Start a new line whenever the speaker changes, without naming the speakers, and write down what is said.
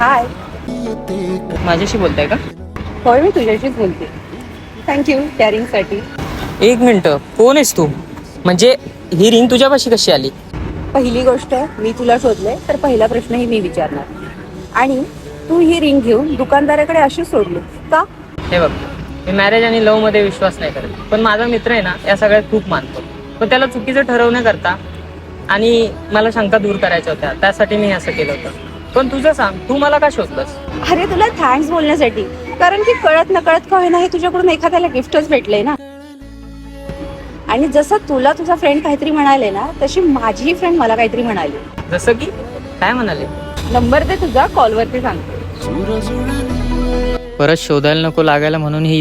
हाय.
माझ्याशी बोलताय का?
होय, मी तुझ्याशीच बोलते. थँक्यू केअरिंगसाठी.
एक मिनिट, कोण आहेस तू? म्हणजे ही रिंग तुझ्यापाशी कशी आली?
पहिली गोष्ट, मी तुला शोधले तर पहिला प्रश्नही मी विचारणार. आणि तू ही रिंग घेऊन दुकानदाराकडे अशी सोडली का?
हे बघ, मी मॅरेज आणि लव्ह मध्ये विश्वास नाही करत, पण माझा मित्र आहे ना या सगळ्यात खूप मानतो. पण त्याला चुकीचं ठरवण्याकरता आणि मला शंका दूर करायच्या होत्या, त्यासाठी मी असं केलं होतं. पण तुझं सांग, तू मला का शोधलंस?
अरे तुला थँक्स बोलण्यासाठी. कारण की कळत नकळत का होईना हे तुझ्याकडून एखाद्याला गिफ्टच भेटलंय ना. आणि जसं तुला तुझा फ्रेंड काहीतरी म्हणाले ना, तशी माझी फ्रेंड मला काहीतरी म्हणाली.
जसं की काय म्हणाले?
नंबर दे तुझा, कॉलवरती सांगते.
परत शोधायला नको लागायला म्हणून ही